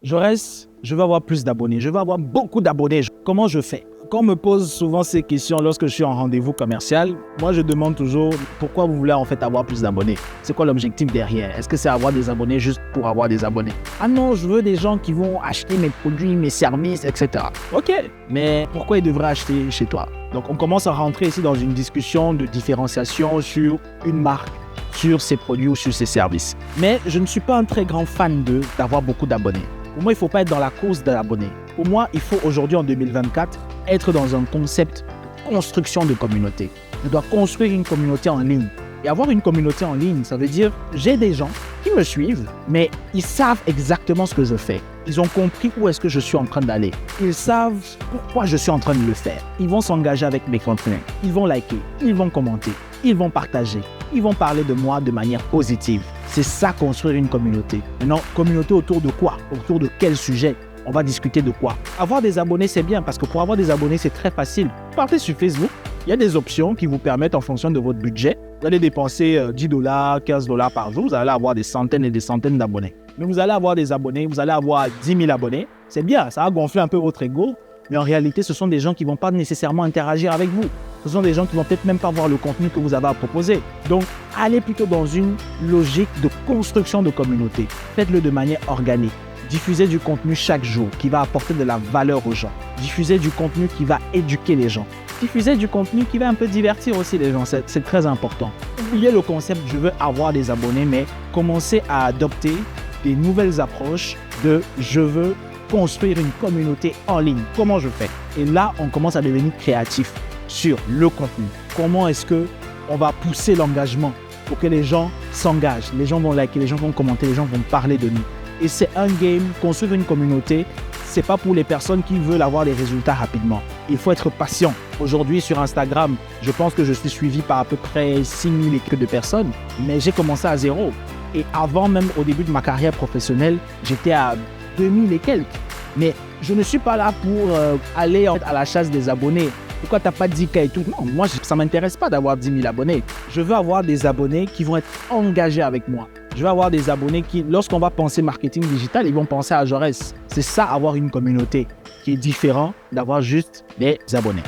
je veux avoir plus d'abonnés, je veux avoir beaucoup d'abonnés. Comment je fais? Quand on me pose souvent ces questions lorsque je suis en rendez-vous commercial, moi je demande toujours pourquoi vous voulez en fait avoir plus d'abonnés. C'est quoi l'objectif derrière? Est-ce que c'est avoir des abonnés juste pour avoir des abonnés? Ah non, je veux des gens qui vont acheter mes produits, mes services, etc. Ok, mais pourquoi ils devraient acheter chez toi? Donc on commence à rentrer ici dans une discussion de différenciation sur une marque, sur ses produits ou sur ses services. Mais je ne suis pas un très grand fan d'avoir beaucoup d'abonnés. Pour moi, il ne faut pas être dans la course de l'abonné. Pour moi, il faut aujourd'hui, en 2024, être dans un concept de construction de communauté. Je dois construire une communauté en ligne. Et avoir une communauté en ligne, ça veut dire j'ai des gens qui me suivent, mais ils savent exactement ce que je fais. Ils ont compris où est-ce que je suis en train d'aller. Ils savent pourquoi je suis en train de le faire. Ils vont s'engager avec mes contenus. Ils vont liker, ils vont commenter, ils vont partager. Ils vont parler de moi de manière positive. C'est ça, construire une communauté. Maintenant, communauté autour de quoi? Autour de quel sujet? On va discuter de quoi? Avoir des abonnés, c'est bien parce que pour avoir des abonnés, c'est très facile. Partez sur Facebook, il y a des options qui vous permettent en fonction de votre budget. Vous allez dépenser $10, $15 par jour, vous allez avoir des centaines et des centaines d'abonnés. Mais vous allez avoir des abonnés, vous allez avoir 10 000 abonnés. C'est bien, ça va gonfler un peu votre ego. Mais en réalité, ce sont des gens qui ne vont pas nécessairement interagir avec vous. Ce sont des gens qui ne vont peut-être même pas voir le contenu que vous avez à proposer. Donc, allez plutôt dans une logique de construction de communauté. Faites-le de manière organique. Diffusez du contenu chaque jour qui va apporter de la valeur aux gens. Diffusez du contenu qui va éduquer les gens. Diffusez du contenu qui va un peu divertir aussi les gens. C'est très important. Oubliez le concept « je veux avoir des abonnés », mais commencez à adopter des nouvelles approches de « je veux construire une communauté en ligne ». Comment je fais? Et là, on commence à devenir créatif sur le contenu. Comment est-ce qu'on va pousser l'engagement pour que les gens s'engagent? Les gens vont liker, les gens vont commenter, les gens vont parler de nous. Et c'est un game. Construire une communauté, c'est pas pour les personnes qui veulent avoir des résultats rapidement. Il faut être patient. Aujourd'hui, sur Instagram, je pense que je suis suivi par à peu près 6 000 et quelques de personnes, mais j'ai commencé à zéro. Et avant même, au début de ma carrière professionnelle, j'étais à 2000 et quelques. Mais je ne suis pas là pour aller à la chasse des abonnés. Pourquoi tu n'as pas 10K et tout? Non, moi, ça ne m'intéresse pas d'avoir 10 000 abonnés. Je veux avoir des abonnés qui vont être engagés avec moi. Je veux avoir des abonnés qui, lorsqu'on va penser marketing digital, ils vont penser à Jaurès. C'est ça, avoir une communauté qui est différent d'avoir juste des abonnés.